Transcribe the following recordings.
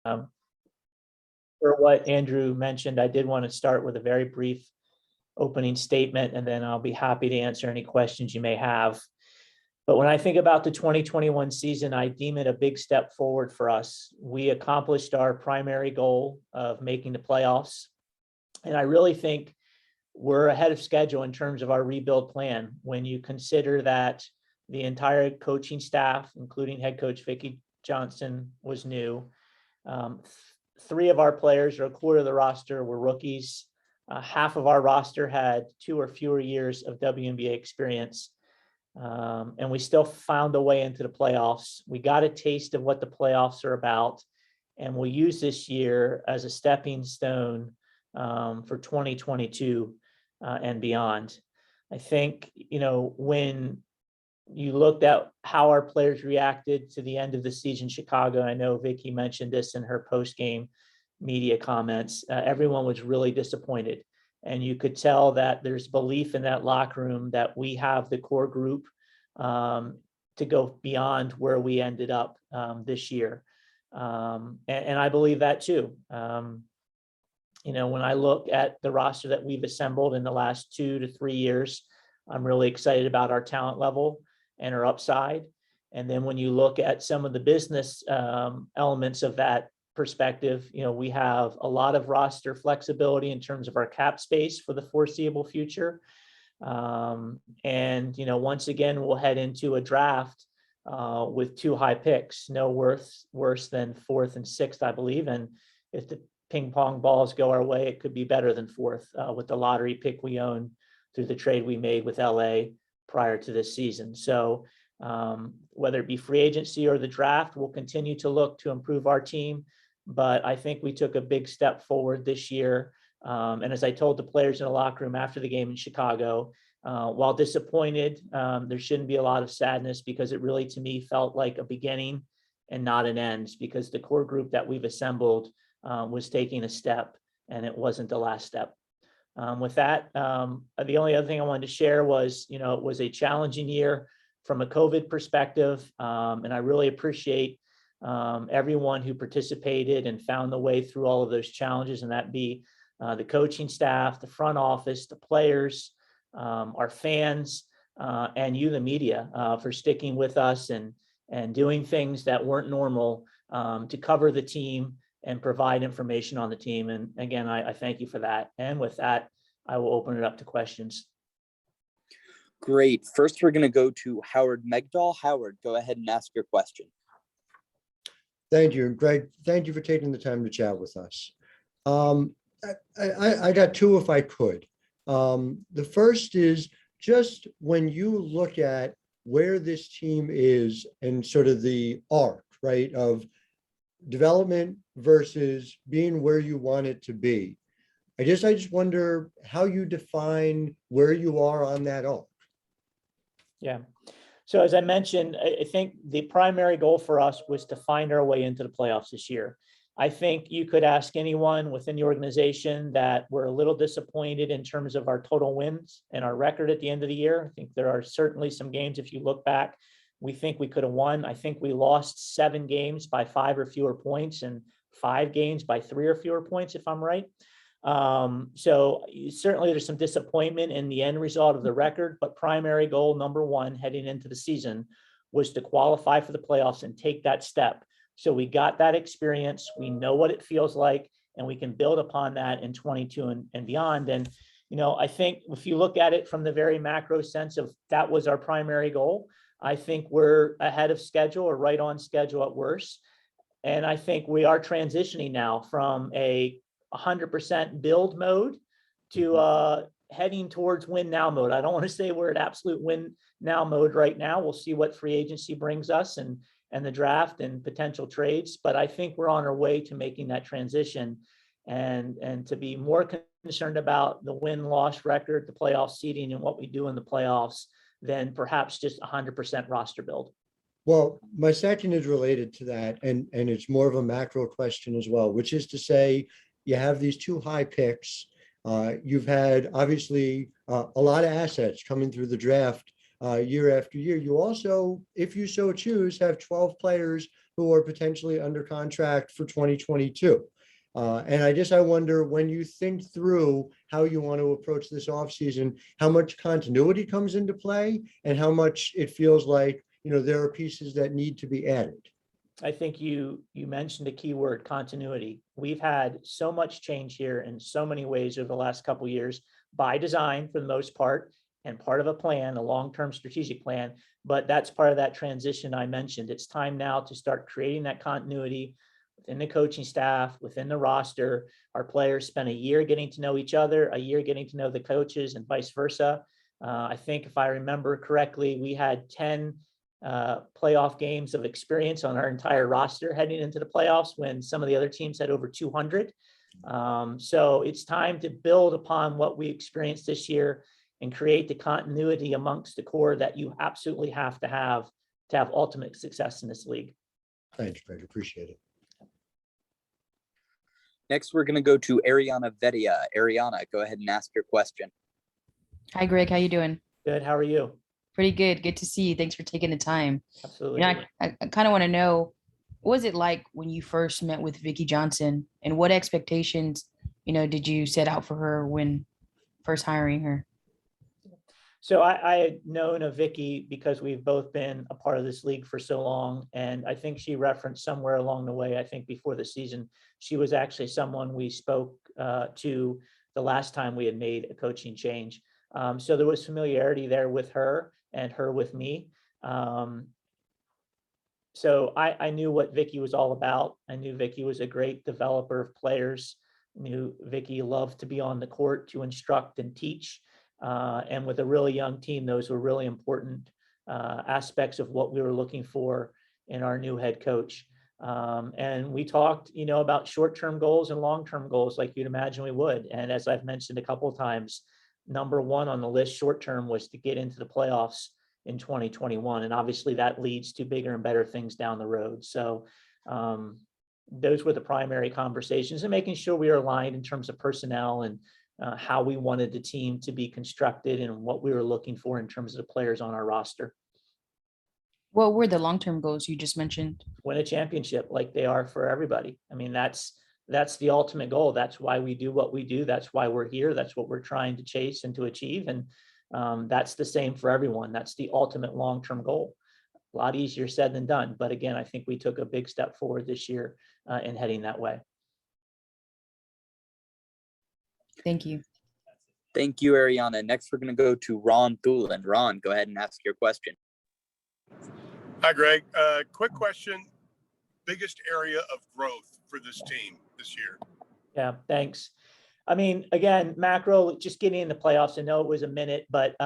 For what Andrew mentioned, I did want to start with a very brief opening statement, and then I'll be happy to answer any questions you may have. But when I think about the 2021 season, I deem it a big step forward for us. We accomplished our primary goal of making the playoffs. And I really think we're ahead of schedule in terms of our rebuild plan. When you consider that the entire coaching staff, including head coach Vicki Johnson, was new. Three of our players, or a quarter of the roster, were rookies. Half of our roster had 2 or fewer years of WNBA experience. And we still found a way into the playoffs. We got a taste of what the playoffs are about, and we'll use this year as a stepping stone for 2022 and beyond. I think, when you looked at how our players reacted to the end of the season in Chicago, I know Vicki mentioned this in her post-game media comments, everyone was really disappointed. And you could tell that there's belief in that locker room that we have the core group to go beyond where we ended up this year. And I believe that too. When I look at the roster that we've assembled in the last 2 to 3 years, I'm really excited about our talent level and our upside. And then when you look at some of the business elements of that perspective, we have a lot of roster flexibility in terms of our cap space for the foreseeable future. And once again, we'll head into a draft with 2 high picks, no worse than 4th and 6th, I believe. And if the ping pong balls go our way, it could be better than 4th with the lottery pick we own through the trade we made with LA prior to this season. So whether it be free agency or the draft, we'll continue to look to improve our team. But I think we took a big step forward this year. And as I told the players in the locker room after the game in Chicago, while disappointed, there shouldn't be a lot of sadness, because it really, to me, felt like a beginning and not an end, because the core group that we've assembled was taking a step, and it wasn't the last step. With that, the only other thing I wanted to share was, it was a challenging year from a COVID perspective, and I really appreciate everyone who participated and found the way through all of those challenges, and that be the coaching staff, the front office, the players, our fans, and you, the media, for sticking with us and doing things that weren't normal to cover the team and provide information on the team. And again, I thank you for that. And with that, I will open it up to questions. Great. First, we're going to go to Howard Megdal. Howard, go ahead and ask your question. Thank you, Greg. Thank you for taking the time to chat with us. I got 2 if I could. The first is just when you look at where this team is and sort of the arc, right, of development versus being where you want it to be. I just wonder how you define where you are on that arc. Yeah. So as I mentioned, I think the primary goal for us was to find our way into the playoffs this year. I think you could ask anyone within the organization that we're a little disappointed in terms of our total wins and our record at the end of the year. I think there are certainly some games, if you look back, we think we could have won. I think we lost 7 games by 5 or fewer points and 5 games by 3 or fewer points, if I'm right. So certainly there's some disappointment in the end result of the record, but primary goal number 1 heading into the season was to qualify for the playoffs and take that step. So we got that experience. We know what it feels like, and we can build upon that in 22 and beyond. And, I think if you look at it from the very macro sense of that was our primary goal, I think we're ahead of schedule or right on schedule at worst. And I think we are transitioning now from a 100% build mode to heading towards win now mode. I don't want to say we're at absolute win now mode right now. We'll see what free agency brings us and the draft and potential trades, but I think we're on our way to making that transition and to be more concerned about the win-loss record, the playoff seeding, and what we do in the playoffs than perhaps just 100% roster build. Well, my second is related to that, and it's more of a macro question as well, which is to say, you have these 2 high picks. You've had obviously a lot of assets coming through the draft year after year. You also, if you so choose, have 12 players who are potentially under contract for 2022. And I wonder, when you think through how you want to approach this offseason, how much continuity comes into play and how much it feels like, there are pieces that need to be added. I think you mentioned a key word, continuity. We've had so much change here in so many ways over the last couple of years, by design for the most part, and part of a plan, a long-term strategic plan. But that's part of that transition I mentioned. It's time now to start creating that continuity within the coaching staff, within the roster. Our players spent a year getting to know each other, a year getting to know the coaches, and vice versa. I think if I remember correctly, we had 10 playoff games of experience on our entire roster heading into the playoffs, when some of the other teams had over 200. So it's time to build upon what we experienced this year and create the continuity amongst the core that you absolutely have to have ultimate success in this league. Thanks, Greg. Appreciate it. Next, we're going to go to Ariana Vedia. Ariana, go ahead and ask your question. Hi, Greg. How you doing? Good. How are you? Pretty good. Good to see you. Thanks for taking the time. Absolutely. I kind of want to know, what was it like when you first met with Vicki Johnson, and what expectations, did you set out for her when first hiring her? So I had known of Vicki because we've both been a part of this league for so long. And I think she referenced somewhere along the way, I think before the season, she was actually someone we spoke to the last time we had made a coaching change. So there was familiarity there with her and her with me. So I knew what Vicki was all about. I knew Vicki was a great developer of players. I knew Vicki loved to be on the court to instruct and teach. And with a really young team, those were really important aspects of what we were looking for in our new head coach. And we talked, about short-term goals and long-term goals, like you'd imagine we would. And as I've mentioned a couple of times, number one on the list short-term was to get into the playoffs in 2021. And obviously that leads to bigger and better things down the road. So those were the primary conversations, and making sure we were aligned in terms of personnel and how we wanted the team to be constructed and what we were looking for in terms of the players on our roster. What were the long-term goals you just mentioned? Win a championship like they are for everybody. I mean, that's the ultimate goal. That's why we do what we do. That's why we're here. That's what we're trying to chase and to achieve. And that's the same for everyone. That's the ultimate long-term goal. A lot easier said than done. But again, I think we took a big step forward this year in heading that way. Thank you. Thank you, Ariana. Next, we're going to go to Ron Thulin. Ron, go ahead and ask your question. Hi, Greg. Quick question. Biggest area of growth for this team this year? Yeah, thanks. I mean, again, macro, just getting in the playoffs, I know it was a minute, but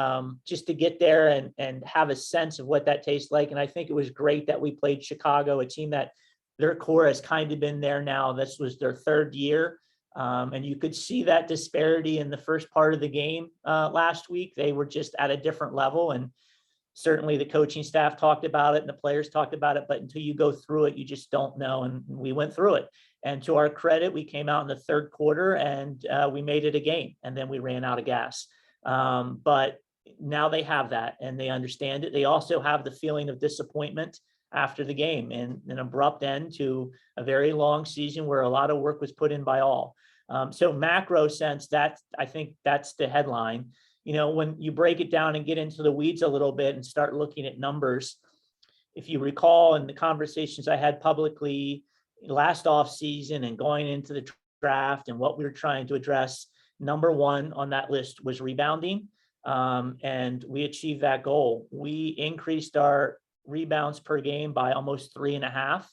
just to get there and have a sense of what that tastes like. And I think it was great that we played Chicago, a team that their core has kind of been there now. This was their third year. And you could see that disparity in the first part of the game last week. They were just at a different level. And certainly the coaching staff talked about it and the players talked about it, but until you go through it, you just don't know. And we went through it. And to our credit, we came out in the third quarter and we made it a game, and then we ran out of gas. But now they have that and they understand it. They also have the feeling of disappointment after the game, and an abrupt end to a very long season where a lot of work was put in by all. So macro sense, I think that's the headline. When you break it down and get into the weeds a little bit and start looking at numbers, if you recall in the conversations I had publicly last off season and going into the draft and what we were trying to address, number one on that list was rebounding. And we achieved that goal. We increased our rebounds per game by almost 3.5.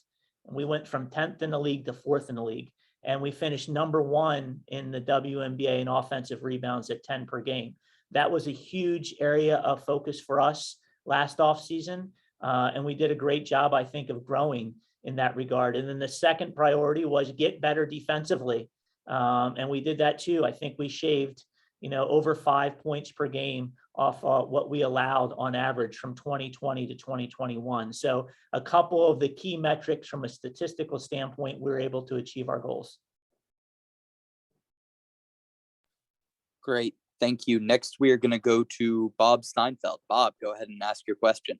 And we went from 10th in the league to 4th in the league. And we finished number one in the WNBA in offensive rebounds at 10 per game. That was a huge area of focus for us last offseason. And we did a great job, I think, of growing in that regard. And then the second priority was get better defensively. And we did that too. I think we shaved, over 5 points per game off what we allowed on average from 2020 to 2021. So a couple of the key metrics from a statistical standpoint, we were able to achieve our goals. Great. Thank you. Next, we are going to go to Bob Steinfeld. Bob, go ahead and ask your question.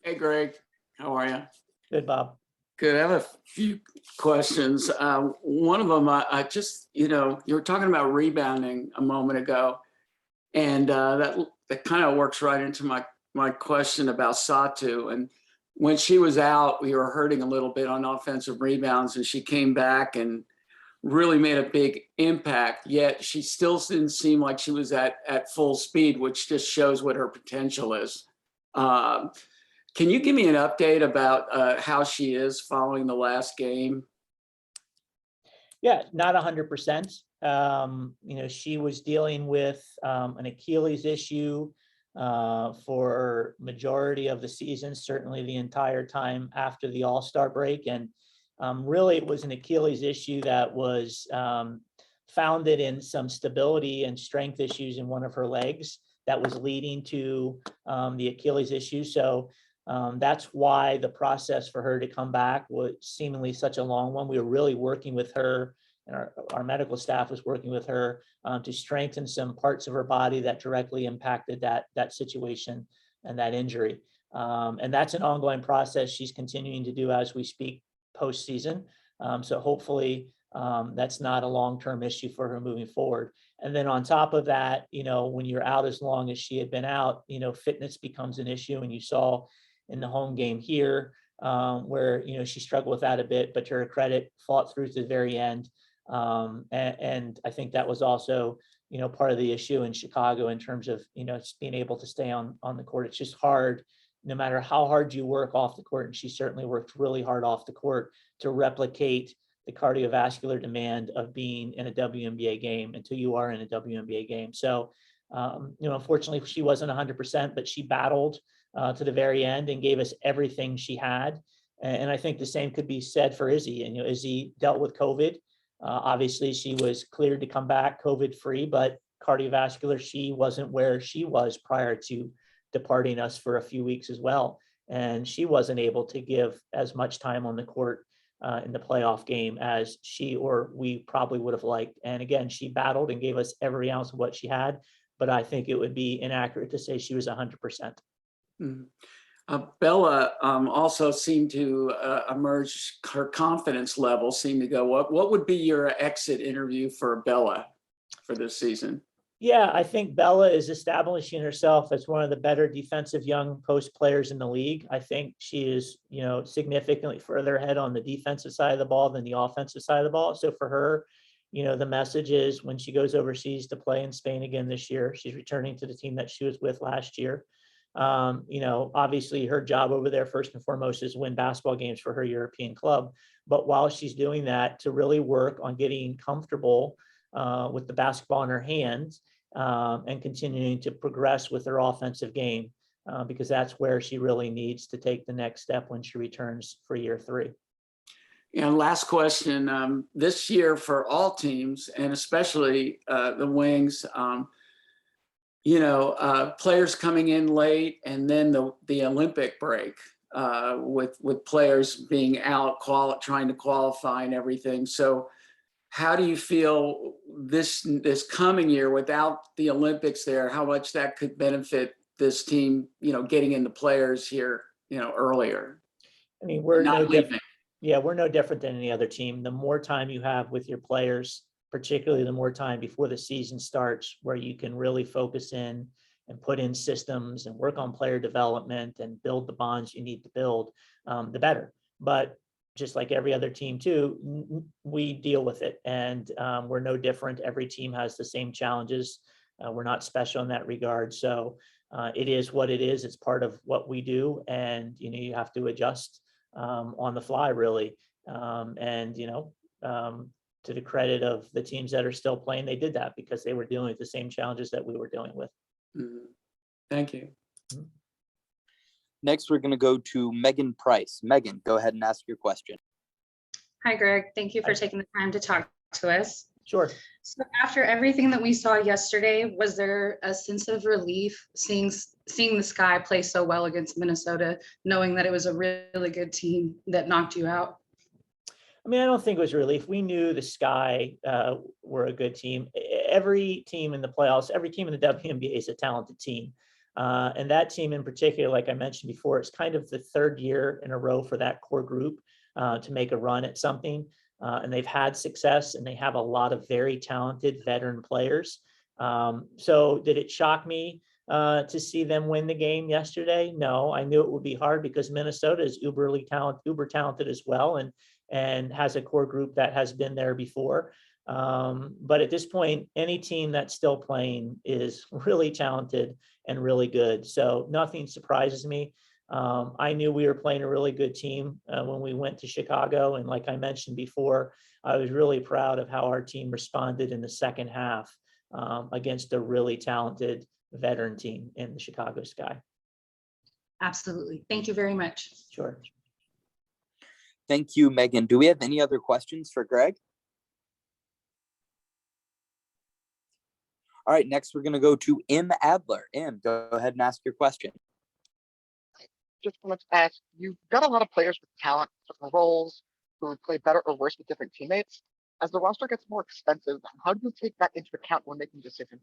Hey, Greg. How are you? Good, Bob. Good. I have a few questions. One of them, I just, you were talking about rebounding a moment ago, and that kind of works right into my question about Satu. And when she was out, we were hurting a little bit on offensive rebounds, and she came back and really made a big impact. Yet she still didn't seem like she was at full speed, which just shows what her potential is. Can you give me an update about how she is following the last game? Yeah, not 100%. She was dealing with an Achilles issue for majority of the season, certainly the entire time after the All-Star break. And really, it was an Achilles issue that was founded in some stability and strength issues in one of her legs that was leading to the Achilles issue. So that's why the process for her to come back was seemingly such a long one. We were really working with her, and our medical staff was working with her to strengthen some parts of her body that directly impacted that situation and that injury. And that's an ongoing process she's continuing to do as we speak postseason. So hopefully that's not a long-term issue for her moving forward. And then on top of that, when you're out as long as she had been out, fitness becomes an issue. And you saw in the home game here where, she struggled with that a bit, but to her credit, fought through to the very end. And I think that was also, part of the issue in Chicago in terms of, just being able to stay on the court. It's just hard, no matter how hard you work off the court. And she certainly worked really hard off the court to replicate the cardiovascular demand of being in a WNBA game until you are in a WNBA game. So, unfortunately, she wasn't 100%, but she battled to the very end and gave us everything she had. And I think the same could be said for Izzy. And Izzy dealt with COVID. Obviously, she was cleared to come back COVID free, but cardiovascular, she wasn't where she was prior to departing us for a few weeks as well. And she wasn't able to give as much time on the court in the playoff game as she or we probably would have liked. And again, she battled and gave us every ounce of what she had, but I think it would be inaccurate to say she was 100%. Bella also seemed to emerge, her confidence level seemed to go up. What would be your exit interview for Bella for this season? Yeah, I think Bella is establishing herself as one of the better defensive young post players in the league. I think she is, significantly further ahead on the defensive side of the ball than the offensive side of the ball. So for her, the message is when she goes overseas to play in Spain again this year, she's returning to the team that she was with last year. Obviously her job over there first and foremost is win basketball games for her European club. But while she's doing that, to really work on getting comfortable with the basketball in her hands and continuing to progress with her offensive game because that's where she really needs to take the next step when she returns for year 3. And last question, this year for all teams and especially the Wings, players coming in late and then the Olympic break with players being out trying to qualify and everything. So how do you feel this coming year without the Olympics there, how much that could benefit this team, getting into players here, earlier? I mean, we're not no leaving. different. Yeah, we're no different than any other team. The more time you have with your players, particularly the more time before the season starts, where you can really focus in and put in systems and work on player development and build the bonds you need to build, the better. But just like every other team too, we deal with it, and we're no different. Every team has the same challenges. We're not special in that regard. So it is what it is. It's part of what we do, and you have to adjust on the fly, really. To the credit of the teams that are still playing, they did that because they were dealing with the same challenges that we were dealing with. Mm-hmm. Thank you. Next, we're going to go to Megan Price. Megan, go ahead and ask your question. Hi, Greg. Thank you for taking the time to talk to us. Sure. So after everything that we saw yesterday, was there a sense of relief seeing the Sky play so well against Minnesota, knowing that it was a really good team that knocked you out? I mean, I don't think it was relief. We knew the Sky were a good team. Every team in the playoffs, every team in the WNBA is a talented team. And that team in particular, like I mentioned before, it's kind of the third year in a row for that core group to make a run at something. And they've had success, and they have a lot of very talented veteran players. So did it shock me to see them win the game yesterday? No, I knew it would be hard because Minnesota is uber talented as well, and has a core group that has been there before. But at this point, any team that's still playing is really talented and really good. So nothing surprises me. I knew we were playing a really good team when we went to Chicago. And like I mentioned before, I was really proud of how our team responded in the second half against a really talented veteran team in the Chicago Sky. Absolutely. Thank you very much. Sure. Thank you, Megan. Do we have any other questions for Greg? All right, next we're going to go to Im Adler. Im, go ahead and ask your question. Just wanted to ask, you've got a lot of players with talent, different roles, who would play better or worse with different teammates. As the roster gets more expensive, how do you take that into account when making decisions?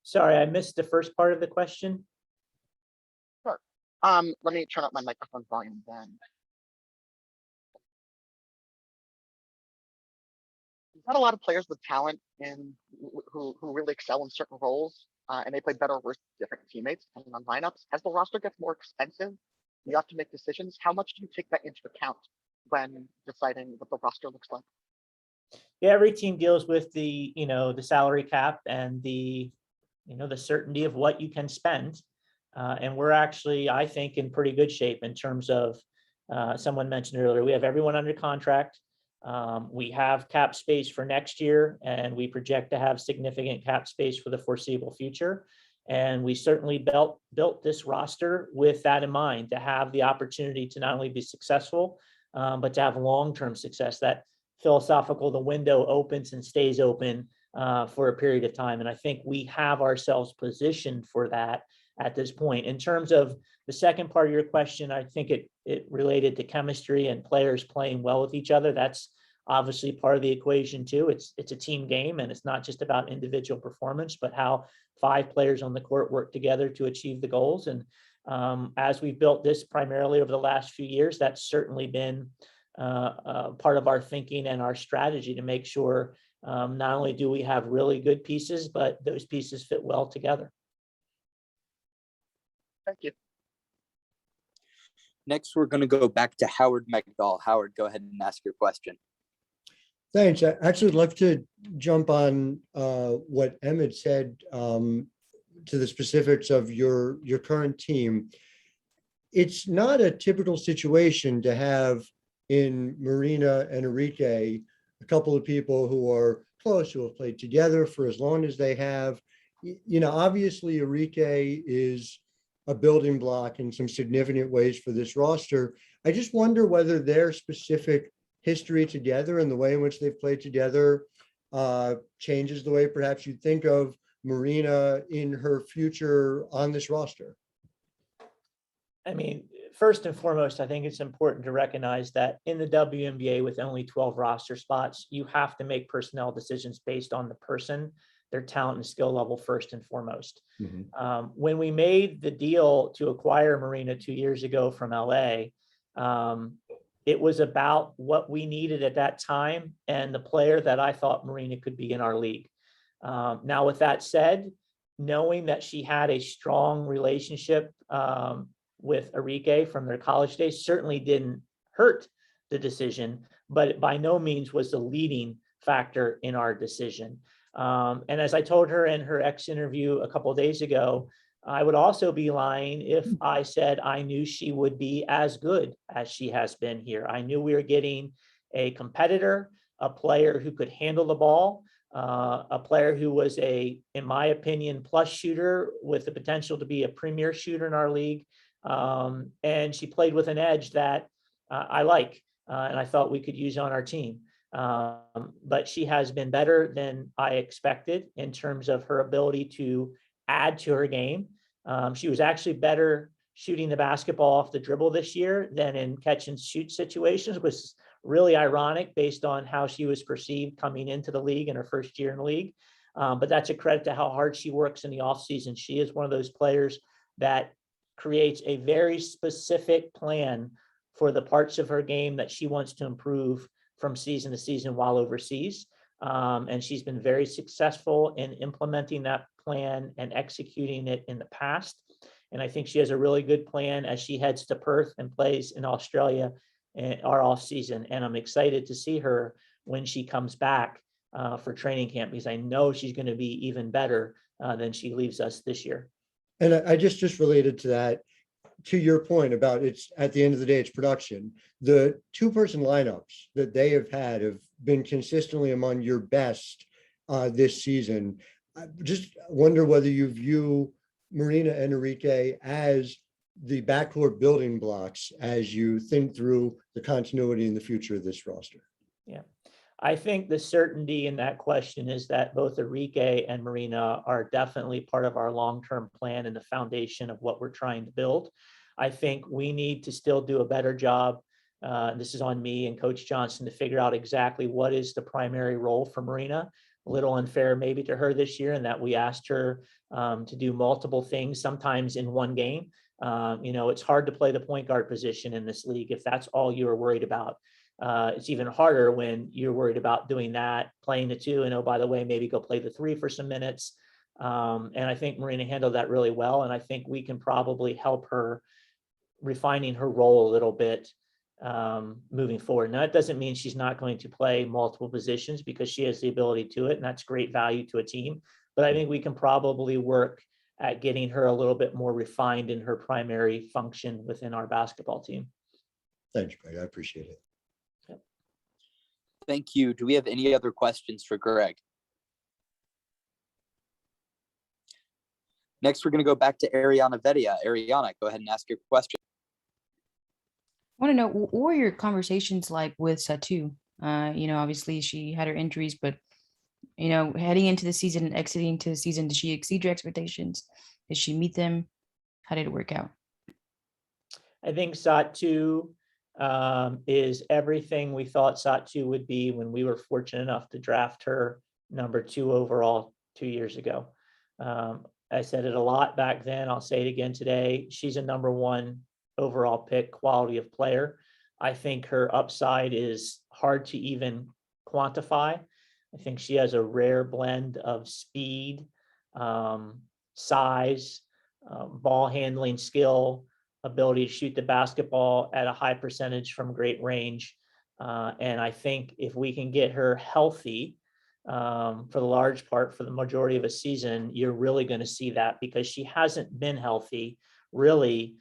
Sorry, I missed the first part of the question. Sure. Let me turn up my microphone volume then. You've got a lot of players with talent and who really excel in certain roles, and they play better or worse with different teammates depending on lineups. As the roster gets more expensive, you have to make decisions. How much do you take that into account when deciding what the roster looks like? Yeah, every team deals with the salary cap and the certainty of what you can spend. And we're actually, I think, in pretty good shape in terms of, someone mentioned earlier, we have everyone under contract. We have cap space for next year, and we project to have significant cap space for the foreseeable future. And we certainly built this roster with that in mind, to have the opportunity to not only be successful, but to have long-term success. That philosophical, the window opens and stays open for a period of time. And I think we have ourselves positioned for that at this point. In terms of the second part of your question, I think it related to chemistry and players playing well with each other. That's obviously part of the equation too. It's a team game, and it's not just about individual performance, but how 5 players on the court work together to achieve the goals. And as we've built this primarily over the last few years, that's certainly been part of our thinking and our strategy to make sure not only do we have really good pieces, but those pieces fit well together. Thank you. Next, we're going to go back to Howard Megdal. Howard, go ahead and ask your question. Thanks. I actually would love to jump on what Emmett said to the specifics of your current team. It's not a typical situation to have in Marina and Enrique a couple of people who are close, who have played together for as long as they have. Obviously Enrique is a building block in some significant ways for this roster. I just wonder whether their specific history together and the way in which they've played together changes the way perhaps you think of Marina in her future on this roster. I mean, first and foremost, I think it's important to recognize that in the WNBA, with only 12 roster spots, you have to make personnel decisions based on the person, their talent and skill level first and foremost. Mm-hmm. When we made the deal to acquire Marina 2 years ago from LA, it was about what we needed at that time and the player that I thought Marina could be in our league. Now, with that said, knowing that she had a strong relationship with Enrique from their college days certainly didn't hurt the decision, but it by no means was the leading factor in our decision. And as I told her in her ex interview a couple of days ago, I would also be lying if I said I knew she would be as good as she has been here. I knew we were getting a competitor, a player who could handle the ball, a player who was in my opinion, plus shooter with the potential to be a premier shooter in our league. And she played with an edge that I like, and I thought we could use on our team. But she has been better than I expected in terms of her ability to add to her game. She was actually better shooting the basketball off the dribble this year than in catch and shoot situations, which was really ironic based on how she was perceived coming into the league in her first year in the league. But that's a credit to how hard she works in the offseason. She is one of those players that creates a very specific plan for the parts of her game that she wants to improve from season to season while overseas. And she's been very successful in implementing that plan and executing it in the past. And I think she has a really good plan as she heads to Perth and plays in Australia in our off season. And I'm excited to see her when she comes back for training camp, because I know she's going to be even better than she leaves us this year. And I just related to that, to your point about it's at the end of the day, it's production. The two-person lineups that they have had have been consistently among your best this season. I just wonder whether you view Marina and Enrique as the backcourt building blocks as you think through the continuity in the future of this roster. Yeah, I think the certainty in that question is that both Enrique and Marina are definitely part of our long-term plan and the foundation of what we're trying to build. I think we need to still do a better job. This is on me and Coach Johnson to figure out exactly what is the primary role for Marina. A little unfair maybe to her this year in that we asked her to do multiple things, sometimes in one game. It's hard to play the point guard position in this league if that's all you were worried about. It's even harder when you're worried about doing that, playing the two, and oh, by the way, maybe go play the three for some minutes. And I think Marina handled that really well. And I think we can probably help her refining her role a little bit moving forward. Now, that doesn't mean she's not going to play multiple positions, because she has the ability to it, and that's great value to a team. But I think we can probably work at getting her a little bit more refined in her primary function within our basketball team. Thanks, Greg. I appreciate it. Thank you. Do we have any other questions for Greg? Next, we're going to go back to Ariana Vedia. Ariana, go ahead and ask your question. I want to know, what were your conversations like with Satu? Obviously she had her injuries, but heading into the season and exiting to the season, did she exceed your expectations? Did she meet them? How did it work out? I think Satu is everything we thought Satu would be when we were fortunate enough to draft her number 2 overall 2 years ago. I said it a lot back then. I'll say it again today. She's a number 1 overall pick, quality of player. I think her upside is hard to even quantify. I think she has a rare blend of speed, size, ball handling skill, ability to shoot the basketball at a high percentage from great range. And I think if we can get her healthy for the large part, for the majority of a season, you're really going to see that, because she hasn't been healthy really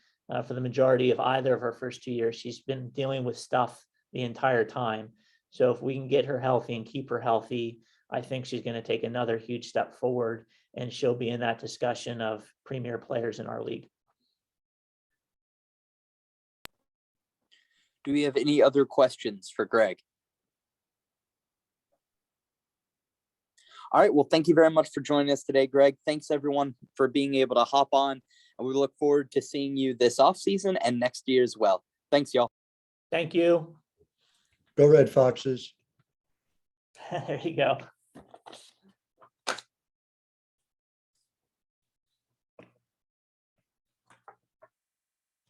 for the majority of either of her first 2 years. She's been dealing with stuff the entire time. So if we can get her healthy and keep her healthy, I think she's going to take another huge step forward, and she'll be in that discussion of premier players in our league. Do we have any other questions for Greg? All right. Well, thank you very much for joining us today, Greg. Thanks everyone for being able to hop on, and we look forward to seeing you this offseason and next year as well. Thanks, y'all. Thank you. Go Red Foxes. There you go.